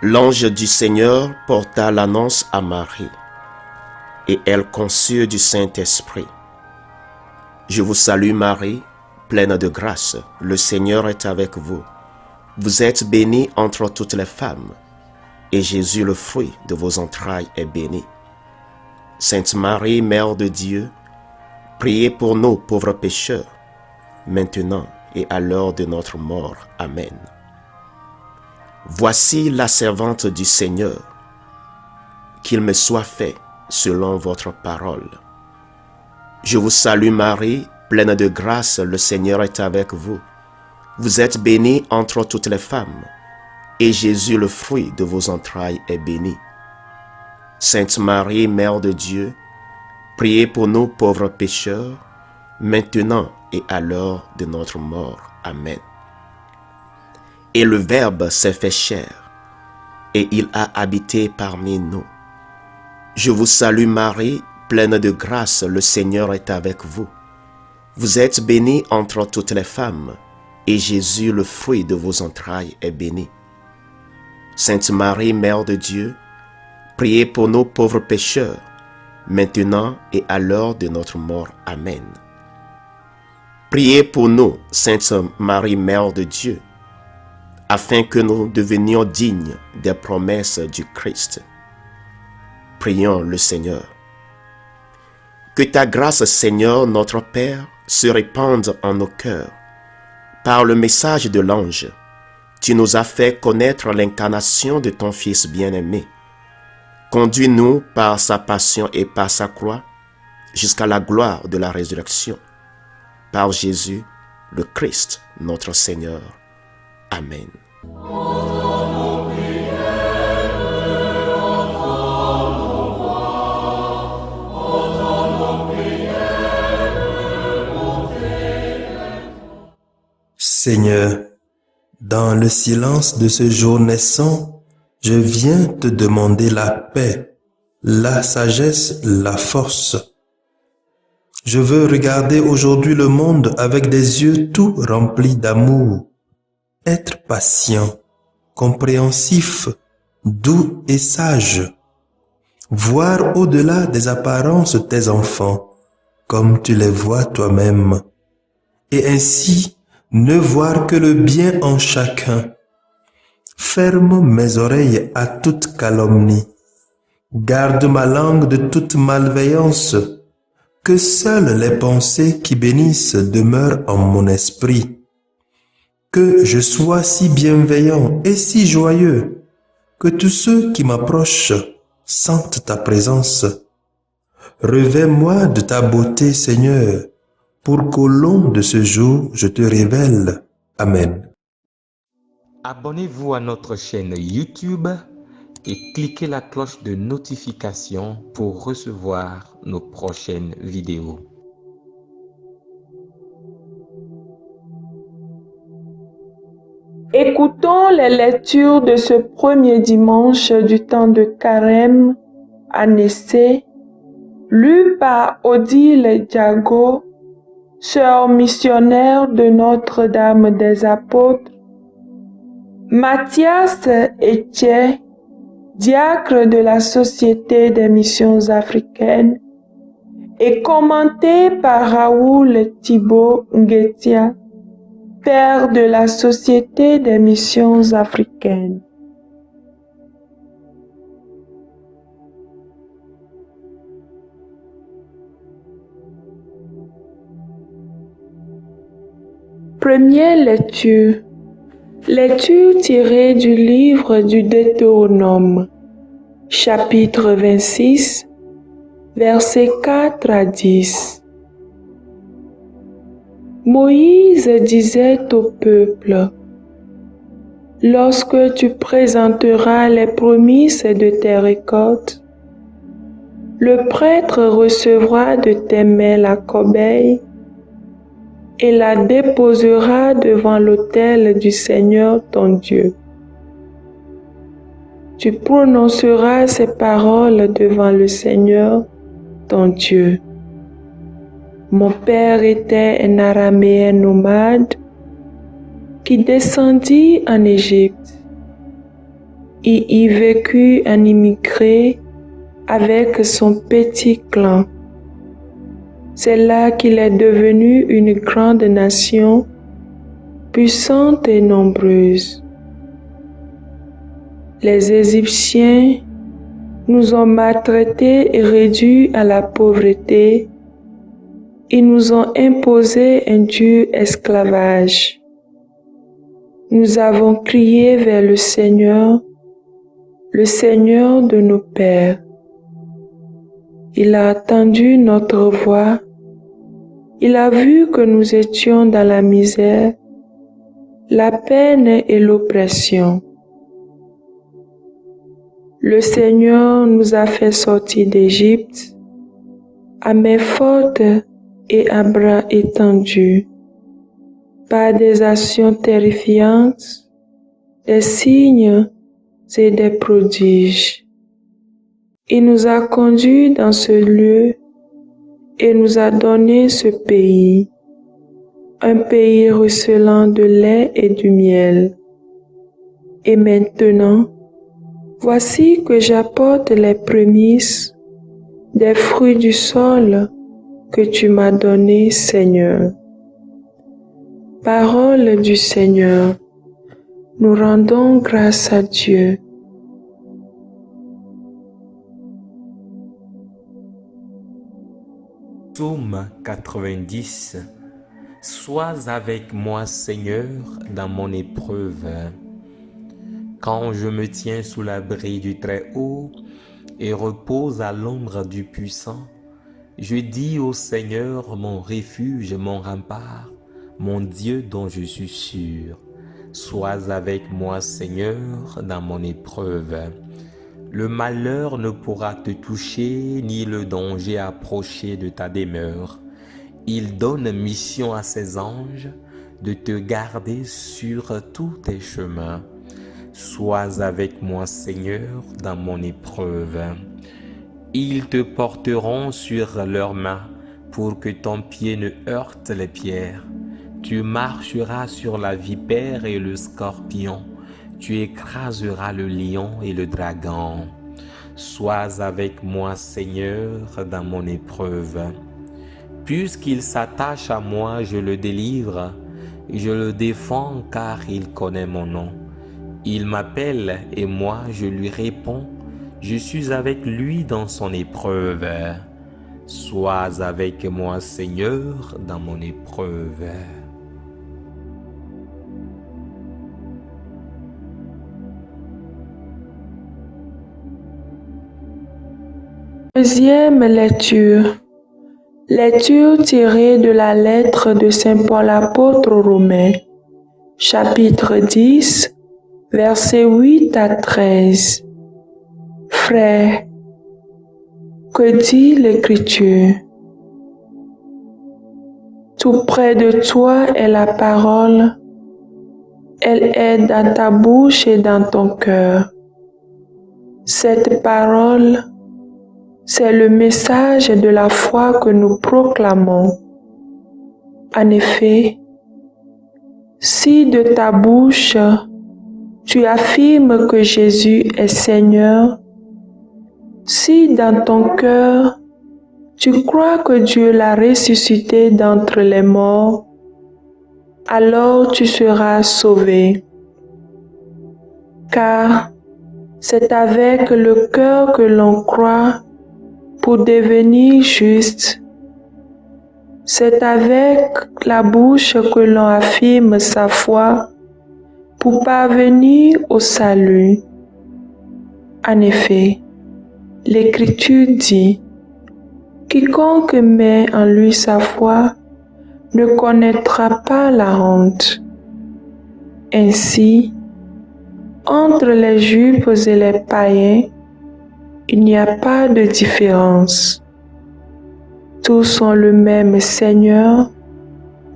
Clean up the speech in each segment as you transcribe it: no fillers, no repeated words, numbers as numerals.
L'ange du Seigneur porta l'annonce à Marie, et elle conçut du Saint-Esprit. Je vous salue Marie, pleine de grâce, le Seigneur est avec vous. Vous êtes bénie entre toutes les femmes, et Jésus, le fruit de vos entrailles, est béni. Sainte Marie, Mère de Dieu, priez pour nous pauvres pécheurs, maintenant et à l'heure de notre mort. Amen. Voici la servante du Seigneur, qu'il me soit fait selon votre parole. Je vous salue Marie, pleine de grâce, le Seigneur est avec vous. Vous êtes bénie entre toutes les femmes, et Jésus, le fruit de vos entrailles, est béni. Sainte Marie, Mère de Dieu, priez pour nous pauvres pécheurs, maintenant et à l'heure de notre mort. Amen. Et le Verbe s'est fait chair, et il a habité parmi nous. Je vous salue Marie, pleine de grâce, le Seigneur est avec vous. Vous êtes bénie entre toutes les femmes, et Jésus, le fruit de vos entrailles, est béni. Sainte Marie, Mère de Dieu, priez pour nous pauvres pécheurs, maintenant et à l'heure de notre mort. Amen. Priez pour nous, Sainte Marie, Mère de Dieu, afin que nous devenions dignes des promesses du Christ. Prions le Seigneur. Que ta grâce, Seigneur, notre Père, se répande en nos cœurs. Par le message de l'ange, tu nous as fait connaître l'incarnation de ton Fils bien-aimé. Conduis-nous par sa passion et par sa croix jusqu'à la gloire de la résurrection. Par Jésus, le Christ, notre Seigneur. Amen. Seigneur, dans le silence de ce jour naissant, je viens te demander la paix, la sagesse, la force. Je veux regarder aujourd'hui le monde avec des yeux tout remplis d'amour, être patient, compréhensif, doux et sage, voir au-delà des apparences tes enfants, comme tu les vois toi-même, et ainsi ne voir que le bien en chacun. Ferme mes oreilles à toute calomnie, garde ma langue de toute malveillance, que seules les pensées qui bénissent demeurent en mon esprit. Que je sois si bienveillant et si joyeux, que tous ceux qui m'approchent sentent ta présence. Revêt-moi de ta beauté, Seigneur, pour qu'au long de ce jour, je te révèle. Amen. Abonnez-vous à notre chaîne YouTube et cliquez la cloche de notification pour recevoir nos prochaines vidéos. Écoutons les lectures de ce premier dimanche du temps de Carême à Nessé, lues par Odile Diago, sœur missionnaire de Notre-Dame des Apôtres, Mathias Etier, diacre de la Société des missions africaines, et commenté par Raoul Thibault Nguetia, père de la Société des missions africaines. Première lecture. Lecture tirée du livre du Deutéronome, chapitre 26, versets 4 à 10. Moïse disait au peuple: Lorsque tu présenteras les prémices de tes récoltes, le prêtre recevra de tes mains la corbeille et la déposera devant l'autel du Seigneur ton Dieu. Tu prononceras ces paroles devant le Seigneur ton Dieu. Mon père était un araméen nomade qui descendit en Égypte. y vécut un immigré avec son petit clan. C'est là qu'il est devenu une grande nation, puissante et nombreuse. Les Égyptiens nous ont maltraités et réduits à la pauvreté. Ils nous ont imposé un dur esclavage. Nous avons crié vers le Seigneur de nos pères. Il a entendu notre voix. Il a vu que nous étions dans la misère, la peine et l'oppression. Le Seigneur nous a fait sortir d'Égypte à main forte et à bras étendus, par des actions terrifiantes, des signes et des prodiges. Il nous a conduits dans ce lieu et nous a donné ce pays, un pays ruisselant de lait et du miel. Et maintenant, voici que j'apporte les prémices des fruits du sol que tu m'as donné, Seigneur. Parole du Seigneur, nous rendons grâce à Dieu. Psaume 90. Sois avec moi, Seigneur, dans mon épreuve. Quand je me tiens sous l'abri du Très-Haut et repose à l'ombre du Puissant, je dis au Seigneur, mon refuge, mon rempart, mon Dieu dont je suis sûr. Sois avec moi, Seigneur, dans mon épreuve. Le malheur ne pourra te toucher, ni le danger approcher de ta demeure. Il donne mission à ses anges de te garder sur tous tes chemins. Sois avec moi, Seigneur, dans mon épreuve. Ils te porteront sur leurs mains pour que ton pied ne heurte les pierres. Tu marcheras sur la vipère et le scorpion. Tu écraseras le lion et le dragon. Sois avec moi, Seigneur, dans mon épreuve. Puisqu'il s'attache à moi, je le délivre. Je le défends car il connaît mon nom. Il m'appelle et moi je lui réponds. Je suis avec lui dans son épreuve. Sois avec moi, Seigneur, dans mon épreuve. Deuxième lecture. Lecture tirée de la lettre de Saint Paul apôtre aux Romains, chapitre 10, versets 8 à 13. Frères, que dit l'Écriture? Tout près de toi est la parole, elle est dans ta bouche et dans ton cœur. Cette parole, c'est le message de la foi que nous proclamons. En effet, si de ta bouche tu affirmes que Jésus est Seigneur, si dans ton cœur tu crois que Dieu l'a ressuscité d'entre les morts, alors tu seras sauvé. Car c'est avec le cœur que l'on croit pour devenir juste. C'est avec la bouche que l'on affirme sa foi pour parvenir au salut. En effet, l'Écriture dit, « Quiconque met en lui sa foi ne connaîtra pas la honte. » Ainsi, entre les Juifs et les païens, il n'y a pas de différence. Tous ont le même Seigneur,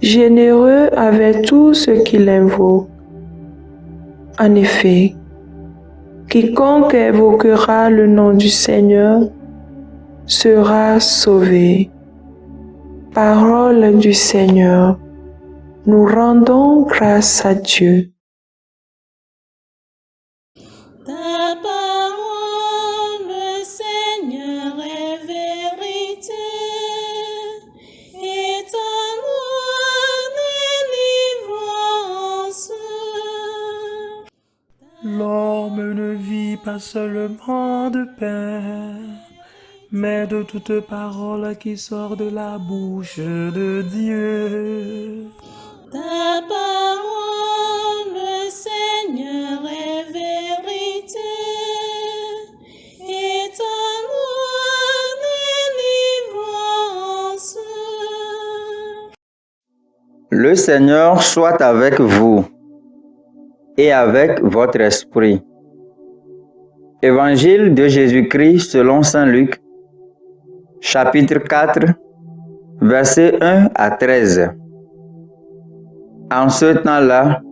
généreux avec tous ceux qui l'invoquent. En effet, quiconque évoquera le nom du Seigneur sera sauvé. Parole du Seigneur, nous rendons grâce à Dieu. Ta parole, Seigneur, est vérité, et ta loi délivrance. L'homme ne vit pas seulement de pain, mais de toute parole qui sort de la bouche de Dieu. Ta parole, Seigneur, est vérité, et ta loi délivrance. Le Seigneur soit avec vous et avec votre esprit. Évangile de Jésus-Christ selon saint Luc, chapitre 4, versets 1 à 13. En ce temps-là,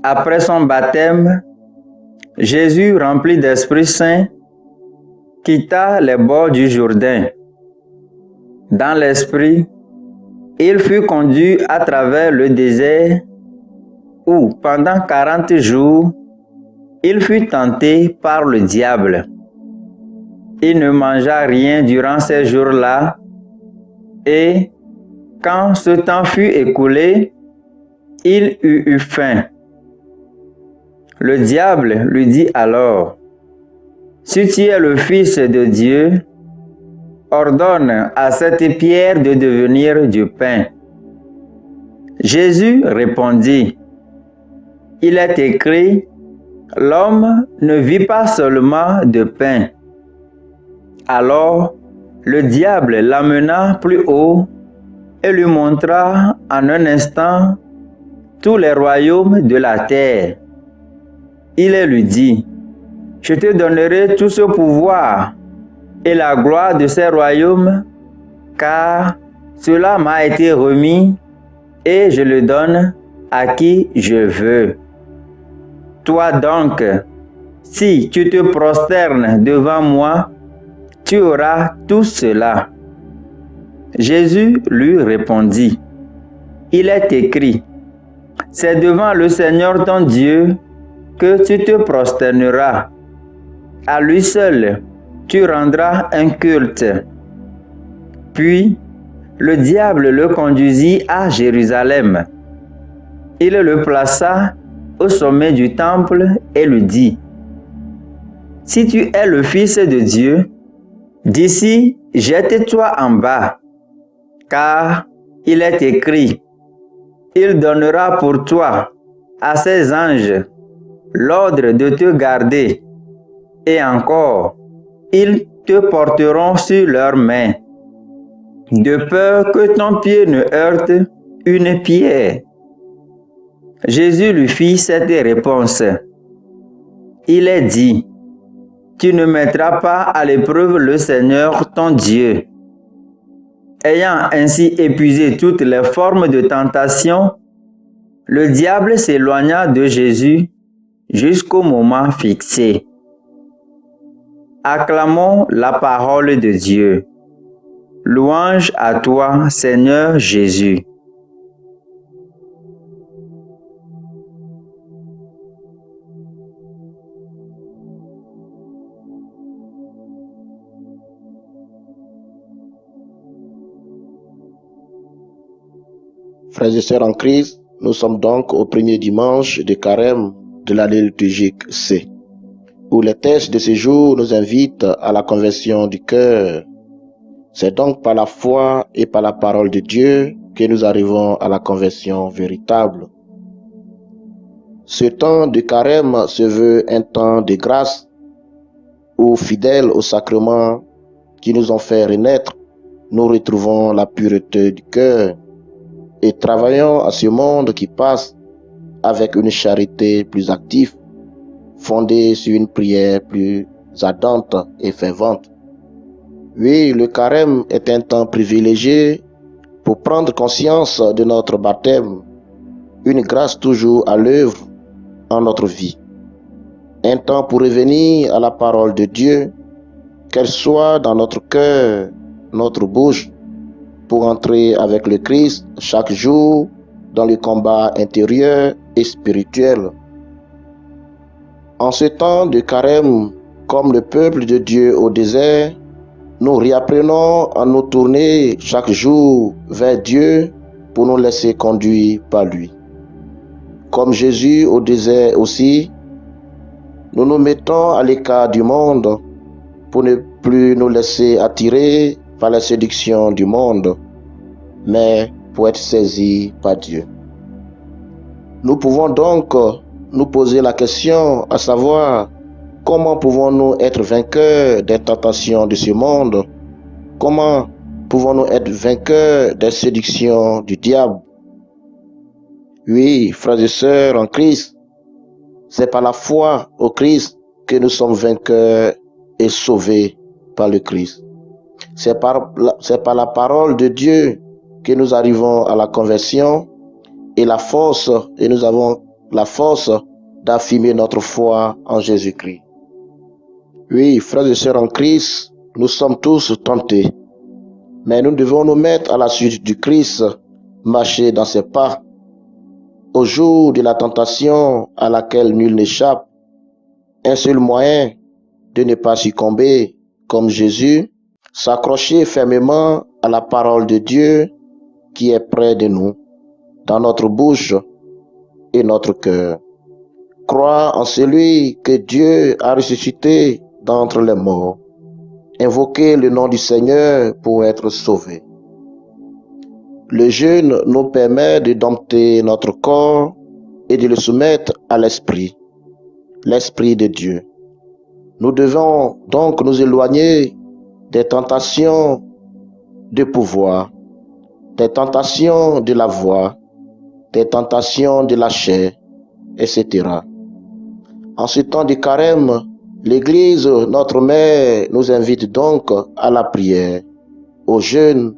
après son baptême, Jésus, rempli d'Esprit Saint, quitta les bords du Jourdain. Dans l'esprit, il fut conduit à travers le désert où, pendant 40 jours, il fut tenté par le diable. Il ne mangea rien durant ces jours-là, et quand ce temps fut écoulé, il eut faim. Le diable lui dit alors, « Si tu es le Fils de Dieu, ordonne à cette pierre de devenir du pain. » Jésus répondit, « Il est écrit, l'homme ne vit pas seulement de pain. » Alors, le diable l'amena plus haut et lui montra en un instant tous les royaumes de la terre. Il lui dit, « Je te donnerai tout ce pouvoir et la gloire de ces royaumes, car cela m'a été remis et je le donne à qui je veux. Toi donc, si tu te prosternes devant moi, tu auras tout cela. » Jésus lui répondit, « Il est écrit, c'est devant le Seigneur ton Dieu que tu te prosterneras. À lui seul, tu rendras un culte. » Puis, le diable le conduisit à Jérusalem. Il le plaça au sommet du temple et lui dit, « Si tu es le Fils de Dieu, d'ici jette-toi en bas, car il est écrit, il donnera pour toi à ses anges l'ordre de te garder, et encore, ils te porteront sur leurs mains, de peur que ton pied ne heurte une pierre. » Jésus lui fit cette réponse. Il est dit, « Tu ne mettras pas à l'épreuve le Seigneur ton Dieu. » Ayant ainsi épuisé toutes les formes de tentation, le diable s'éloigna de Jésus jusqu'au moment fixé. Acclamons la parole de Dieu. Louange à toi, Seigneur Jésus. Frères et sœurs en Christ, nous sommes donc au premier dimanche de carême de l'année liturgique C, où les textes de ce jour nous invitent à la conversion du cœur. C'est donc par la foi et par la parole de Dieu que nous arrivons à la conversion véritable. Ce temps de carême se veut un temps de grâce, où, fidèles aux sacrements qui nous ont fait renaître, nous retrouvons la pureté du cœur et travaillons à ce monde qui passe avec une charité plus active, fondée sur une prière plus ardente et fervente. Oui, le carême est un temps privilégié pour prendre conscience de notre baptême, une grâce toujours à l'œuvre en notre vie. Un temps pour revenir à la parole de Dieu, qu'elle soit dans notre cœur, notre bouche, pour entrer avec le Christ chaque jour dans le combat intérieur et spirituel. En ce temps de carême, comme le peuple de Dieu au désert, nous réapprenons à nous tourner chaque jour vers Dieu pour nous laisser conduire par lui. Comme Jésus au désert aussi, nous nous mettons à l'écart du monde pour ne plus nous laisser attirer par la séduction du monde, mais pour être saisis par Dieu. Nous pouvons donc nous poser la question à savoir comment pouvons-nous être vainqueurs des tentations de ce monde? Comment pouvons-nous être vainqueurs des séductions du diable? Oui, frères et sœurs en Christ, c'est par la foi au Christ que nous sommes vainqueurs et sauvés par le Christ. C'est par la parole de Dieu que nous arrivons à la conversion et nous avons la force d'affirmer notre foi en Jésus-Christ. Oui, frères et sœurs en Christ, nous sommes tous tentés, mais nous devons nous mettre à la suite du Christ, marcher dans ses pas. Au jour de la tentation à laquelle nul n'échappe, un seul moyen de ne pas succomber comme Jésus, s'accrocher fermement à la parole de Dieu qui est près de nous, dans notre bouche et notre cœur. Croire en celui que Dieu a ressuscité d'entre les morts. Invoquer le nom du Seigneur pour être sauvé. Le jeûne nous permet de dompter notre corps et de le soumettre à l'Esprit de Dieu. Nous devons donc nous éloigner des tentations de pouvoir, des tentations de la voix, des tentations de la chair, etc. En ce temps de carême, l'Église, notre mère, nous invite donc à la prière, au jeûne,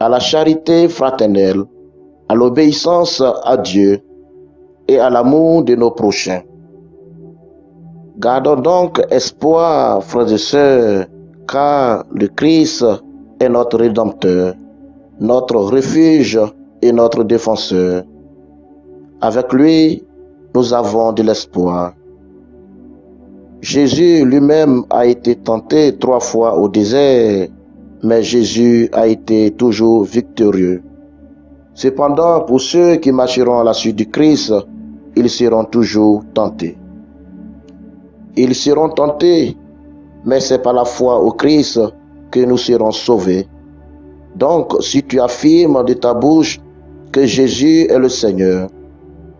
à la charité fraternelle, à l'obéissance à Dieu et à l'amour de nos prochains. Gardons donc espoir, frères et sœurs, car le Christ est notre Rédempteur, notre refuge et notre défenseur. Avec lui, nous avons de l'espoir. Jésus lui-même a été tenté 3 fois au désert, mais Jésus a été toujours victorieux. Cependant, pour ceux qui marcheront à la suite du Christ, ils seront toujours tentés. Ils seront tentés, mais c'est par la foi au Christ que nous serons sauvés. Donc, si tu affirmes de ta bouche que Jésus est le Seigneur,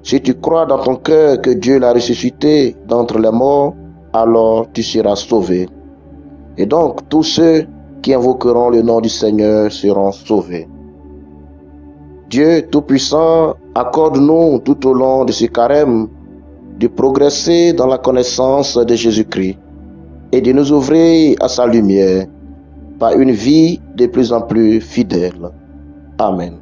si tu crois dans ton cœur que Dieu l'a ressuscité d'entre les morts, alors tu seras sauvé. Et donc, tous ceux qui invoqueront le nom du Seigneur seront sauvés. Dieu Tout-Puissant, accorde-nous tout au long de ce carême de progresser dans la connaissance de Jésus-Christ et de nous ouvrir à sa lumière par une vie de plus en plus fidèle. Amen.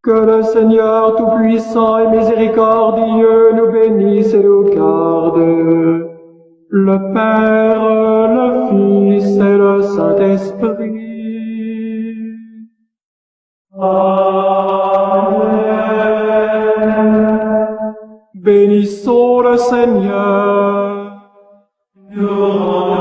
Que le Seigneur Tout-Puissant et Miséricordieux nous bénisse et nous garde, le Père, le Fils et le Saint-Esprit. Amen. Bénissons le Seigneur. Nous